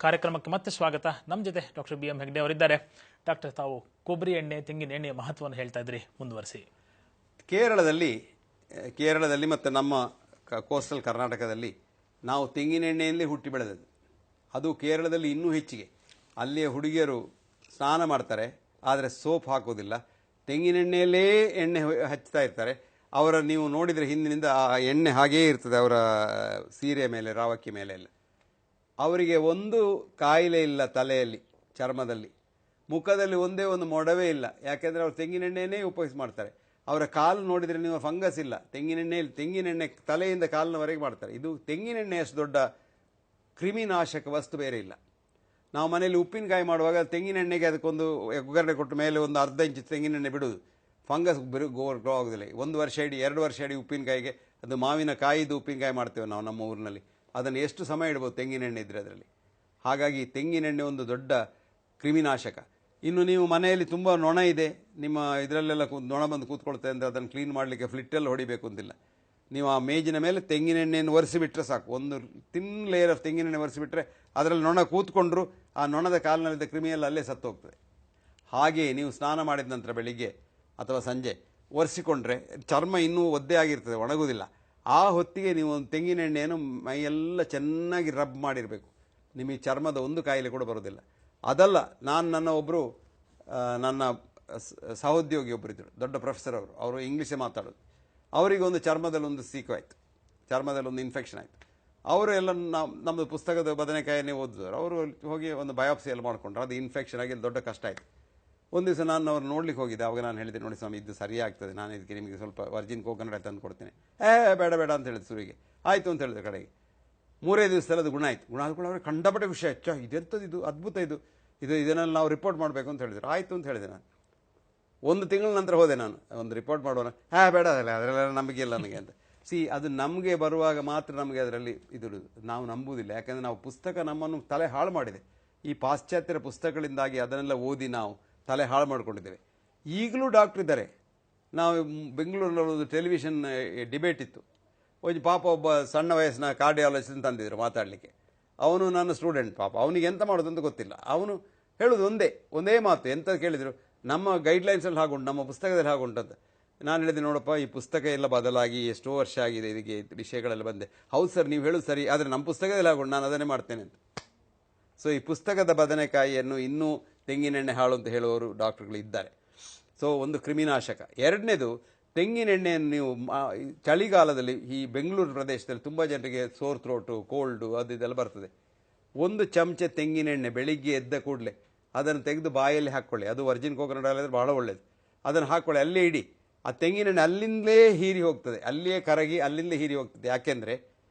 ಕಾರ್ಯಕ್ರಮಕ್ಕೆ ಮತ್ತೆ ಸ್ವಾಗತ. ನಮ್ಮ ಜೊತೆ ಡಾಕ್ಟರ್ ಬಿ ಎಂ ಹೆಗ್ಡೆ ಅವರಿದ್ದಾರೆ. ಡಾಕ್ಟರ್, ತಾವು ಕೊಬ್ಬರಿ ಎಣ್ಣೆ, ತೆಂಗಿನ ಎಣ್ಣೆಯ ಮಹತ್ವವನ್ನು ಹೇಳ್ತಾ ಇದ್ರಿ, ಮುಂದುವರಿಸಿ. ಕೇರಳದಲ್ಲಿ ಮತ್ತು ನಮ್ಮ ಕೋಸ್ಟಲ್ ಕರ್ನಾಟಕದಲ್ಲಿ ನಾವು ತೆಂಗಿನ ಎಣ್ಣೆಯಲ್ಲಿ ಹುಟ್ಟಿ ಬೆಳೆದದ್ದು. ಅದು ಕೇರಳದಲ್ಲಿ ಇನ್ನೂ ಹೆಚ್ಚಿಗೆ. ಅಲ್ಲಿಯ ಹುಡುಗಿಯರು ಸ್ನಾನ ಮಾಡ್ತಾರೆ, ಆದರೆ ಸೋಪ್ ಹಾಕೋದಿಲ್ಲ, ತೆಂಗಿನೆಣ್ಣೆಯಲ್ಲೇ ಎಣ್ಣೆ ಹಚ್ತಾ ಇರ್ತಾರೆ. ನೀವು ನೋಡಿದರೆ ಹಿಂದಿನಿಂದ ಆ ಎಣ್ಣೆ ಹಾಗೇ ಇರ್ತದೆ ಅವರ ಸೀರೆ ಮೇಲೆ, ರಾವಕ್ಕಿ ಮೇಲೆ ಎಲ್ಲ. ಅವರಿಗೆ ಒಂದು ಕಾಯಿಲೆ ಇಲ್ಲ, ತಲೆಯಲ್ಲಿ, ಚರ್ಮದಲ್ಲಿ, ಮುಖದಲ್ಲಿ ಒಂದೇ ಒಂದು ಮೊಡವೆ ಇಲ್ಲ. ಯಾಕೆಂದರೆ ಅವರು ತೆಂಗಿನೆಣ್ಣೆಯೇ ಉಪಯೋಗಿಸಿ ಮಾಡ್ತಾರೆ. ಅವರ ಕಾಲು ನೋಡಿದರೆ ನೀವು ಫಂಗಸ್ ಇಲ್ಲ. ತೆಂಗಿನೆಣ್ಣೆ ತಲೆಯಿಂದ ಕಾಲಿನವರೆಗೆ ಮಾಡ್ತಾರೆ. ಇದು ತೆಂಗಿನೆಣ್ಣೆ ಅಷ್ಟು ದೊಡ್ಡ ಕ್ರಿಮಿನಾಶಕ ವಸ್ತು ಬೇರೆ ಇಲ್ಲ. ನಾವು ಮನೆಯಲ್ಲಿ ಉಪ್ಪಿನಕಾಯಿ ಮಾಡುವಾಗ ತೆಂಗಿನೆಣ್ಣೆಗೆ ಅದಕ್ಕೊಂದು ಒಗ್ಗರಣೆ ಕೊಟ್ಟ ಮೇಲೆ ಒಂದು ಅರ್ಧ ಇಂಚು ತೆಂಗಿನೆಣ್ಣೆ ಬಿಡುವುದು, ಫಂಗಸ್ ಗ್ರೋ ಆಗೋದಿಲ್ಲ. 1 ವರ್ಷ ಇಡೀ 2 ವರ್ಷ ಇಡೀ ಉಪ್ಪಿನಕಾಯಿಗೆ, ಅದು ಮಾವಿನಕಾಯಿದು ಉಪ್ಪಿನಕಾಯಿ ಮಾಡ್ತೇವೆ ನಾವು ನಮ್ಮ ಊರಿನಲ್ಲಿ, ಅದನ್ನು ಎಷ್ಟು ಸಮಯ ಇಡ್ಬೋದು ತೆಂಗಿನೆಣ್ಣೆ ಇದ್ದರೆ ಅದರಲ್ಲಿ. ಹಾಗಾಗಿ ತೆಂಗಿನೆಣ್ಣೆ ಒಂದು ದೊಡ್ಡ ಕ್ರಿಮಿನಾಶಕ. ಇನ್ನು ನೀವು ಮನೆಯಲ್ಲಿ ತುಂಬ ನೊಣ ಇದೆ, ನಿಮ್ಮ ಇದರಲ್ಲೆಲ್ಲ ನೊಣ ಬಂದು ಕೂತ್ಕೊಳ್ತೇವೆ ಅಂದರೆ ಅದನ್ನು ಕ್ಲೀನ್ ಮಾಡಲಿಕ್ಕೆ ಫ್ಲಿಟ್ಟಲ್ಲಿ ಹೊಡಿಬೇಕು ಅಂತಿಲ್ಲ. ನೀವು ಆ ಮೇಜಿನ ಮೇಲೆ ತೆಂಗಿನೆಣ್ಣೆಯನ್ನು ಒರೆಸಿಬಿಟ್ರೆ ಸಾಕು. ಒಂದು ತಿನ್ ಲೇಯರ್ ಆಫ್ ತೆಂಗಿನೆಣ್ಣೆ ಒರೆಸಿಬಿಟ್ರೆ ಅದರಲ್ಲಿ ನೊಣ ಕೂತ್ಕೊಂಡ್ರು ಆ ನೊಣದ ಕಾಲಿನಲ್ಲಿದ್ದ ಕ್ರಿಮಿಯೆಲ್ಲ ಅಲ್ಲೇ ಸತ್ತು ಹೋಗ್ತದೆ. ಹಾಗೆಯೇ ನೀವು ಸ್ನಾನ ಮಾಡಿದ ನಂತರ ಬೆಳಿಗ್ಗೆ ಅಥವಾ ಸಂಜೆ ಒರೆಸಿಕೊಂಡ್ರೆ ಚರ್ಮ ಇನ್ನೂ ಒದ್ದೆ ಆಗಿರ್ತದೆ, ಒಣಗುವುದಿಲ್ಲ. ಆ ಹೊತ್ತಿಗೆ ನೀವು ಒಂದು ತೆಂಗಿನೆಣ್ಣೆಯನ್ನು ಮೈಯೆಲ್ಲ ಚೆನ್ನಾಗಿ ರಬ್ ಮಾಡಿರಬೇಕು. ನಿಮಗೆ ಚರ್ಮದ ಒಂದು ಕಾಯಿಲೆ ಕೂಡ ಬರೋದಿಲ್ಲ. ಅದಲ್ಲ, ನನ್ನ ಸಹೋದ್ಯೋಗಿ ಒಬ್ಬರಿದ್ದರು, ದೊಡ್ಡ ಪ್ರೊಫೆಸರ್ ಅವರು ಇಂಗ್ಲೀಷೇ ಮಾತಾಡೋದು. ಅವರಿಗೆ ಒಂದು ಚರ್ಮದಲ್ಲಿ ಒಂದು ಸೀಕು ಚರ್ಮದಲ್ಲಿ ಒಂದು ಇನ್ಫೆಕ್ಷನ್ ಆಯಿತು. ಅವರು ಎಲ್ಲ ನಮ್ಮದು ಪುಸ್ತಕದ ಬದನೆಕಾಯನ್ನೇ ಓದಿದವರು. ಅವರು ಹೋಗಿ ಒಂದು ಬಯೋಪ್ಸಿ ಎಲ್ಲ ಮಾಡಿಕೊಂಡ್ರು. ಅದು ಇನ್ಫೆಕ್ಷನ್ ಆಗಿ ದೊಡ್ಡ ಕಷ್ಟ ಆಯಿತು. ಒಂದು ದಿವಸ ನಾನು ಅವ್ರು ನೋಡ್ಲಿಕ್ಕೆ ಹೋಗಿದ್ದೆ. ಅವಾಗ ನಾನು ಹೇಳಿದೆ, ನೋಡಿ ಸ್ವಾಮಿ, ಇದು ಸರಿಯಾಗ್ತದೆ, ನಾನು ಇದಕ್ಕೆ ನಿಮಗೆ ಸ್ವಲ್ಪ ವರ್ಜಿನ್ ಕೋಕೋನಟ್ ತಂದು ಕೊಡ್ತೇನೆ. ಬೇಡ ಅಂತ ಹೇಳಿದ್ರು ಸುರಿಗೆ. ಆಯಿತು ಅಂತ ಹೇಳಿದ್ರು. ಕಡೆಗೆ 3 ದಿವಸದಲ್ಲಿ ಅದು ಗುಣ ಆಯಿತು. ಗುಣ ಆದ್ಕೊಂಡು ಅವ್ರಿಗೆ ಕಂಡಪಟ್ಟೆ ಖುಷಿ ಆಯ್ತು. ಇದೆಂಥದ್ದು, ಇದು ಅದ್ಭುತ, ಇದನ್ನೆಲ್ಲ ನಾವು ರಿಪೋರ್ಟ್ ಮಾಡಬೇಕು ಅಂತ ಹೇಳಿದ್ರು. ಆಯಿತು ಅಂತ ಹೇಳಿದೆ ನಾನು. 1 ತಿಂಗಳ ನಂತರ ಹೋದೆ ನಾನು, ಒಂದು ರಿಪೋರ್ಟ್ ಮಾಡೋಣ. ಬೇಡ ಅದರೆಲ್ಲ ನಂಬಿಕೆ ಇಲ್ಲ ನನಗೆ ಅಂತ. ಅದು ನಮಗೆ ಬರುವಾಗ ಮಾತ್ರ ನಮಗೆ ಅದರಲ್ಲಿ ನಾವು ನಂಬುವುದಿಲ್ಲ. ಯಾಕೆಂದರೆ ನಾವು ಪುಸ್ತಕ ನಮ್ಮನ್ನು ತಲೆ ಹಾಳು ಮಾಡಿದೆ. ಈ ಪಾಶ್ಚಾತ್ಯರ ಪುಸ್ತಕಗಳಿಂದಾಗಿ ಅದನ್ನೆಲ್ಲ ಓದಿ ನಾವು ತಲೆ ಹಾಳು ಮಾಡಿಕೊಂಡಿದ್ದೇವೆ. ಈಗಲೂ ಡಾಕ್ಟ್ರ್ ಇದ್ದಾರೆ. ನಾವು ಬೆಂಗಳೂರಿನಲ್ಲಿ ಒಂದು ಟೆಲಿವಿಷನ್ ಡಿಬೇಟ್ ಇತ್ತು. ಒಬ್ಬ ಸಣ್ಣ ವಯಸ್ಸಿನ ಕಾರ್ಡಿಯಾಲಜಿಸ್ಟ್ ತಂದಿದ್ರು ಮಾತಾಡಲಿಕ್ಕೆ. ಅವನು ನನ್ನ ಸ್ಟೂಡೆಂಟ್. ಅವನಿಗೆ ಎಂತ ಮಾಡೋದು ಅಂತ ಗೊತ್ತಿಲ್ಲ. ಅವನು ಹೇಳೋದು ಒಂದೇ ಮಾತು. ಎಂತ ಕೇಳಿದರು, ನಮ್ಮ ಗೈಡ್ಲೈನ್ಸಲ್ಲಿ ಹಾಗುಂಟು, ನಮ್ಮ ಪುಸ್ತಕದಲ್ಲಿ ಹಾಗುಂಟು ಅಂತ. ನಾನು ಹೇಳಿದೆ, ನೋಡಪ್ಪ, ಈ ಪುಸ್ತಕ ಎಲ್ಲ ಬದಲಾಗಿ ಎಷ್ಟೋ ವರ್ಷ ಆಗಿದೆ, ಇದಕ್ಕೆ ವಿಷಯಗಳೆಲ್ಲ ಬಂದೆ. ಹೌದು ಸರ್, ನೀವು ಹೇಳೋದು ಸರಿ, ಆದರೆ ನಮ್ಮ ಪುಸ್ತಕದಲ್ಲಿ ಹಾಗುಂಟು, ನಾನು ಅದನ್ನೇ ಮಾಡ್ತೇನೆ ಅಂತ. ಈ ಪುಸ್ತಕದ ಬದನೆಕಾಯಿಯನ್ನು ಇನ್ನೂ ತೆಂಗಿನೆಣ್ಣೆ ಹಾಳು ಅಂತ ಹೇಳುವವರು ಡಾಕ್ಟರ್ಗಳು ಇದ್ದಾರೆ. ಒಂದು ಕ್ರಿಮಿನಾಶಕ. ಎರಡನೇದು, ತೆಂಗಿನೆಣ್ಣೆಯನ್ನು ನೀವು ಚಳಿಗಾಲದಲ್ಲಿ ಈ ಬೆಂಗಳೂರು ಪ್ರದೇಶದಲ್ಲಿ ತುಂಬ ಜನರಿಗೆ ಸೋರ್ ಥ್ರೋಟು, ಕೋಲ್ಡು, ಇದೆಲ್ಲ ಬರ್ತದೆ. 1 ಚಮಚ ತೆಂಗಿನೆಣ್ಣೆ ಬೆಳಿಗ್ಗೆ ಎದ್ದ ಕೂಡಲೇ ಅದನ್ನು ತೆಗೆದು ಬಾಯಲ್ಲಿ ಹಾಕ್ಕೊಳ್ಳಿ. ಅದು ವರ್ಜಿನ್ ಕೋಕೋನಟ್ ಆಯಿಲ್ ಬಹಳ ಒಳ್ಳೆಯದು. ಅದನ್ನು ಹಾಕ್ಕೊಳ್ಳಿ, ಅಲ್ಲೇ ಇಡಿ. ಆ ತೆಂಗಿನೆಣ್ಣೆ ಅಲ್ಲಿಂದಲೇ ಹೀರಿ ಹೋಗ್ತದೆ, ಅಲ್ಲಿಯೇ ಕರಗಿ ಅಲ್ಲಿಂದಲೇ ಹೀರಿ ಹೋಗ್ತದೆ. ಯಾಕೆಂದರೆ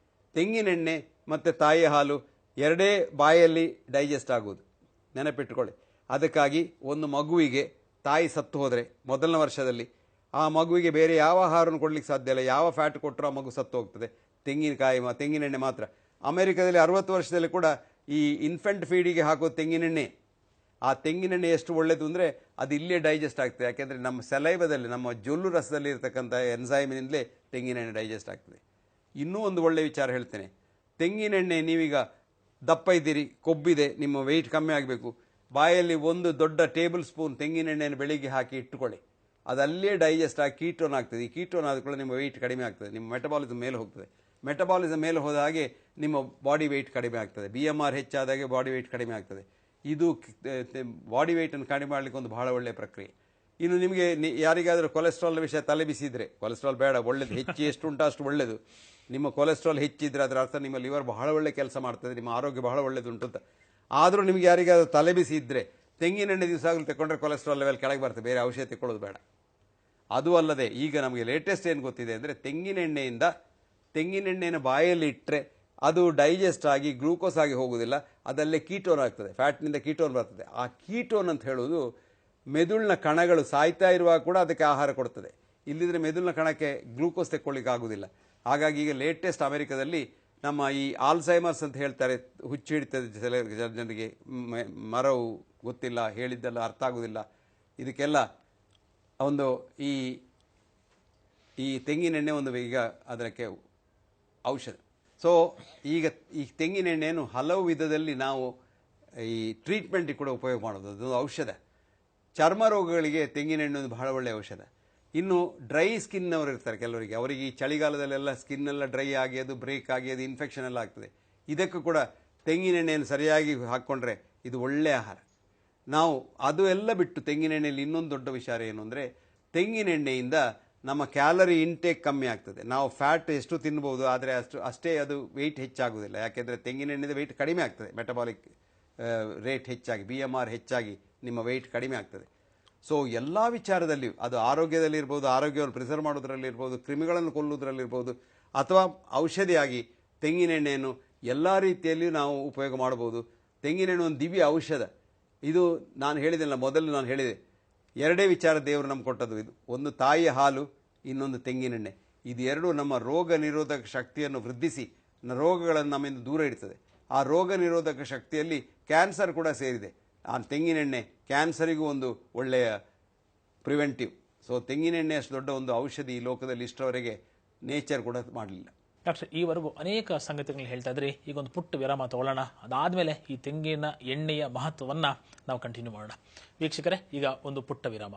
ತೆಂಗಿನೆಣ್ಣೆ ಮತ್ತು ತಾಯಿ ಹಾಲು ಎರಡೇ ಬಾಯಲ್ಲಿ ಡೈಜೆಸ್ಟ್ ಆಗುವುದು, ನೆನಪಿಟ್ಟುಕೊಳ್ಳಿ. ಅದಕ್ಕಾಗಿ ಒಂದು ಮಗುವಿಗೆ ತಾಯಿ ಸತ್ತು ಹೋದರೆ ಮೊದಲನೇ ವರ್ಷದಲ್ಲಿ ಆ ಮಗುವಿಗೆ ಬೇರೆ ಯಾವ ಆಹಾರವನ್ನು ಕೊಡಲಿಕ್ಕೆ ಸಾಧ್ಯ ಇಲ್ಲ. ಯಾವ ಫ್ಯಾಟ್ ಕೊಟ್ಟರೂ ಆ ಮಗು ಸತ್ತು ಹೋಗ್ತದೆ. ತೆಂಗಿನೆಣ್ಣೆ ಮಾತ್ರ. ಅಮೆರಿಕದಲ್ಲಿ 60 ವರ್ಷದಲ್ಲಿ ಕೂಡ ಈ ಇನ್ಫೆಂಟ್ ಫೀಡಿಗೆ ಹಾಕೋ ತೆಂಗಿನೆಣ್ಣೆ. ಆ ತೆಂಗಿನೆಣ್ಣೆ ಎಷ್ಟು ಒಳ್ಳೆಯದು ಅಂದರೆ ಅದು ಇಲ್ಲೇ ಡೈಜೆಸ್ಟ್ ಆಗ್ತದೆ. ಯಾಕೆಂದರೆ ನಮ್ಮ ಸಲೈವದಲ್ಲಿ, ನಮ್ಮ ಜೊಲ್ಲು ರಸದಲ್ಲಿ ಇರತಕ್ಕಂಥ ಎನ್ಸೈಮಿನಿಂದಲೇ ತೆಂಗಿನೆಣ್ಣೆ ಡೈಜೆಸ್ಟ್ ಆಗ್ತದೆ. ಇನ್ನೂ ಒಂದು ಒಳ್ಳೆಯ ವಿಚಾರ ಹೇಳ್ತೇನೆ. ತೆಂಗಿನೆಣ್ಣೆ, ನೀವೀಗ ದಪ್ಪ ಇದ್ದೀರಿ, ಕೊಬ್ಬಿದೆ, ನಿಮ್ಮ ವೆಯ್ಟ್ ಕಮ್ಮಿ ಆಗಬೇಕು, ಬಾಯಲ್ಲಿ 1 ದೊಡ್ಡ ಟೇಬಲ್ ಸ್ಪೂನ್ ತೆಂಗಿನೆಣ್ಣೆಯನ್ನು ಬೆಳಿಗ್ಗೆ ಹಾಕಿ ಇಟ್ಟುಕೊಳ್ಳಿ. ಅದು ಅಲ್ಲೇ ಡೈಜೆಸ್ಟ್ ಆಗಿ ಕೀಟೋನ್ ಆಗ್ತದೆ. ಈ ಕೀಟೋನ್ ಆದ ಕೂಡ ನಿಮ್ಮ ವೆಯ್ಟ್ ಕಡಿಮೆ ಆಗ್ತದೆ, ನಿಮ್ಮ ಮೆಟಬಾಲಿಸಮ್ ಮೇಲೆ ಹೋಗ್ತದೆ. ಮೆಟಬಾಲಿಸಮ್ ಮೇಲೆ ಹೋದ ಹಾಗೆ ನಿಮ್ಮ ಬಾಡಿ ವೆಯ್ಟ್ ಕಡಿಮೆ ಆಗ್ತದೆ. BMR ಹೆಚ್ಚಾದಾಗೆ ಬಾಡಿ ವೆಯ್ಟ್ ಕಡಿಮೆ ಆಗ್ತದೆ. ಇದು ಬಾಡಿ ವೆಯ್ಟನ್ನು ಕಡಿಮೆ ಮಾಡಲಿಕ್ಕೆ ಒಂದು ಬಹಳ ಒಳ್ಳೆಯ ಪ್ರಕ್ರಿಯೆ. ಇನ್ನು ನಿಮಗೆ ಯಾರಿಗಾದರೂ ಕೊಲೆಸ್ಟ್ರಾಲ್ ವಿಷಯ ತಲೆ ಬಿಸಿದ್ರೆ, ಕೊಲೆಸ್ಟ್ರಾಲ್ ಬೇಡ, ಒಳ್ಳೇದು, ಹೆಚ್ಚು ಎಷ್ಟು ಉಂಟು ಅಷ್ಟು ಒಳ್ಳೆಯದು. ನಿಮ್ಮ ಕೊಲೆಸ್ಟ್ರಾಲ್ ಹೆಚ್ಚಿದ್ರೆ ಅದರ ಅರ್ಥ ನಿಮ್ಮ ಲಿವರ್ ಬಹಳ ಒಳ್ಳೆ ಕೆಲಸ ಮಾಡ್ತದೆ, ನಿಮ್ಮ ಆರೋಗ್ಯ ಬಹಳ ಒಳ್ಳೆಯದುಂಟು ಅಂತ. ಆದರೂ ನಿಮಗೆ ಯಾರಿಗಾದರೂ ತಲೆ ಬಿಸಿ ಇದ್ದರೆ ತೆಂಗಿನೆಣ್ಣೆ ದಿವಸ ಆಗಲು ತಗೊಂಡ್ರೆ ಕೊಲೆಸ್ಟ್ರಾಲ್ ಲೆವೆಲ್ ಕೆಳಗೆ ಬರ್ತದೆ. ಬೇರೆ ಔಷಧಿ ತಗೊಳ್ಳೋದು ಬೇಡ. ಅದು ಅಲ್ಲದೆ ಈಗ ನಮಗೆ ಲೇಟೆಸ್ಟ್ ಏನು ಗೊತ್ತಿದೆ ಅಂದರೆ, ತೆಂಗಿನೆಣ್ಣೆಯನ್ನು ಬಾಯಲ್ಲಿ ಇಟ್ಟರೆ ಅದು ಡೈಜೆಸ್ಟ್ ಆಗಿ ಗ್ಲೂಕೋಸ್ ಆಗಿ ಹೋಗುವುದಿಲ್ಲ, ಅದಲ್ಲೇ ಕೀಟೋನ್ ಆಗ್ತದೆ. ಫ್ಯಾಟ್ನಿಂದ ಕೀಟೋನ್ ಬರ್ತದೆ. ಆ ಕೀಟೋನ್ ಅಂತ ಹೇಳೋದು ಮೆದುಳಿನ ಕಣಗಳು ಸಾಯ್ತಾ ಇರುವಾಗ ಕೂಡ ಅದಕ್ಕೆ ಆಹಾರ ಕೊಡ್ತದೆ. ಇಲ್ಲಿದ್ರೆ ಮೆದುಳಿನ ಕಣಕ್ಕೆ ಗ್ಲೂಕೋಸ್ ತೆಕ್ಕೊಳ್ಳಿಕ್ಕೆ ಆಗೋದಿಲ್ಲ. ಹಾಗಾಗಿ ಈಗ ಲೇಟೆಸ್ಟ್ ಅಮೆರಿಕದಲ್ಲಿ ನಮ್ಮ ಈ ಆಲ್ಝೈಮರ್ಸ್ ಅಂತ ಹೇಳ್ತಾರೆ, ಹುಚ್ಚು ಹಿಡಿತದೆ ಜನರಿಗೆ, ಮರವು ಗೊತ್ತಿಲ್ಲ, ಹೇಳಿದ್ದೆಲ್ಲ ಅರ್ಥ ಆಗೋದಿಲ್ಲ, ಇದಕ್ಕೆಲ್ಲ ಒಂದು ಈ ತೆಂಗಿನೆಣ್ಣೆ ಒಂದು ಈಗ ಅದಕ್ಕೆ ಔಷಧ. ಈಗ ಈ ತೆಂಗಿನೆಣ್ಣೆಯನ್ನು ಹಲವು ವಿಧದಲ್ಲಿ ನಾವು ಈ ಟ್ರೀಟ್ಮೆಂಟಿಗೆ ಕೂಡ ಉಪಯೋಗ ಮಾಡೋದು. ಅದೊಂದು ಔಷಧ. ಚರ್ಮ ರೋಗಗಳಿಗೆ ತೆಂಗಿನೆಣ್ಣೆ ಒಂದು ಬಹಳ ಒಳ್ಳೆಯ ಔಷಧ. ಇನ್ನು ಡ್ರೈ ಸ್ಕಿನ್ನವರು ಇರ್ತಾರೆ ಕೆಲವರಿಗೆ, ಅವರಿಗೆ ಈ ಚಳಿಗಾಲದಲ್ಲೆಲ್ಲ ಸ್ಕಿನ್ ಎಲ್ಲ ಡ್ರೈ ಆಗಿ ಅದು ಬ್ರೇಕ್ ಆಗಿ ಅದು ಇನ್ಫೆಕ್ಷನ್ ಎಲ್ಲ ಆಗ್ತದೆ. ಇದಕ್ಕೂ ಕೂಡ ತೆಂಗಿನೆಣ್ಣೆಯನ್ನು ಸರಿಯಾಗಿ ಹಾಕ್ಕೊಂಡ್ರೆ ಇದು ಒಳ್ಳೆಯ ಆಹಾರ. ನಾವು ಅದು ಎಲ್ಲ ಬಿಟ್ಟು ತೆಂಗಿನೆಣ್ಣೆಯಲ್ಲಿ ಇನ್ನೊಂದು ದೊಡ್ಡ ವಿಚಾರ ಏನು ಅಂದರೆ, ತೆಂಗಿನೆಣ್ಣೆಯಿಂದ ನಮ್ಮ ಕ್ಯಾಲರಿ ಇಂಟೇಕ್ ಕಮ್ಮಿ ಆಗ್ತದೆ. ನಾವು ಫ್ಯಾಟ್ ಎಷ್ಟು ತಿನ್ಬೋದು, ಆದರೆ ಅಷ್ಟೇ ಅದು ವೆಯ್ಟ್ ಹೆಚ್ಚಾಗುವುದಿಲ್ಲ. ಯಾಕೆಂದರೆ ತೆಂಗಿನೆಣ್ಣೆದ ವೆಯ್ಟ್ ಕಡಿಮೆ ಆಗ್ತದೆ, ಮೆಟಬಾಲಿಕ್ ರೇಟ್ ಹೆಚ್ಚಾಗಿ, BMR ಹೆಚ್ಚಾಗಿ ನಿಮ್ಮ ವೆಯ್ಟ್ ಕಡಿಮೆ ಆಗ್ತದೆ. ಸೊ ಎಲ್ಲ ವಿಚಾರದಲ್ಲಿಯೂ, ಅದು ಆರೋಗ್ಯದಲ್ಲಿರ್ಬೋದು, ಆರೋಗ್ಯವನ್ನು ಪ್ರಿಸರ್ವ್ ಮಾಡೋದ್ರಲ್ಲಿರ್ಬೋದು, ಕ್ರಿಮಿಗಳನ್ನು ಕೊಲ್ಲುವುದರಲ್ಲಿರ್ಬೋದು, ಅಥವಾ ಔಷಧಿಯಾಗಿ ತೆಂಗಿನೆಣ್ಣೆಯನ್ನು ಎಲ್ಲ ರೀತಿಯಲ್ಲಿಯೂ ನಾವು ಉಪಯೋಗ ಮಾಡ್ಬೋದು. ತೆಂಗಿನೆಣ್ಣೆ ಒಂದು ದಿವ್ಯ ಔಷಧ. ಇದು ನಾನು ಹೇಳಿದೆಲ್ಲ, ಮೊದಲು ನಾನು ಹೇಳಿದೆ, ಎರಡೇ ವಿಚಾರ ದೇವರು ನಮ್ಗೆ ಕೊಟ್ಟದ್ದು. ಇದು ಒಂದು ತಾಯಿಯ ಹಾಲು, ಇನ್ನೊಂದು ತೆಂಗಿನೆಣ್ಣೆ. ಇದು ಎರಡೂ ನಮ್ಮ ರೋಗ ನಿರೋಧಕ ಶಕ್ತಿಯನ್ನು ವೃದ್ಧಿಸಿ ರೋಗಗಳನ್ನು ನಮ್ಮಿಂದ ದೂರ ಇಡ್ತದೆ. ಆ ರೋಗ ನಿರೋಧಕ ಶಕ್ತಿಯಲ್ಲಿ ಕ್ಯಾನ್ಸರ್ ಕೂಡ ಸೇರಿದೆ. ಆ ತೆಂಗಿನೆಣ್ಣೆ ಕ್ಯಾನ್ಸರಿಗೂ ಒಂದು ಒಳ್ಳೆಯ ಪ್ರಿವೆಂಟಿವ್. ಸೊ ತೆಂಗಿನೆಣ್ಣೆ ಅಷ್ಟು ದೊಡ್ಡ ಒಂದು ಔಷಧಿ ಈ ಲೋಕದಲ್ಲಿ ಇಷ್ಟರವರೆಗೆ ನೇಚರ್ ಕೂಡ ಮಾಡಲಿಲ್ಲ. ಡಾಕ್ಟರ್, ಈವರೆಗೂ ಅನೇಕ ಸಂಗತಿಗಳನ್ನ ಹೇಳ್ತಾ ಇದ್ರಿ. ಈಗ ಒಂದು ಪುಟ್ಟ ವಿರಾಮ ತಗೊಳ್ಳೋಣ. ಅದಾದಮೇಲೆ ಈ ತೆಂಗಿನ ಎಣ್ಣೆಯ ಮಹತ್ವವನ್ನು ನಾವು ಕಂಟಿನ್ಯೂ ಮಾಡೋಣ. ವೀಕ್ಷಕರೇ, ಈಗ ಒಂದು ಪುಟ್ಟ ವಿರಾಮ.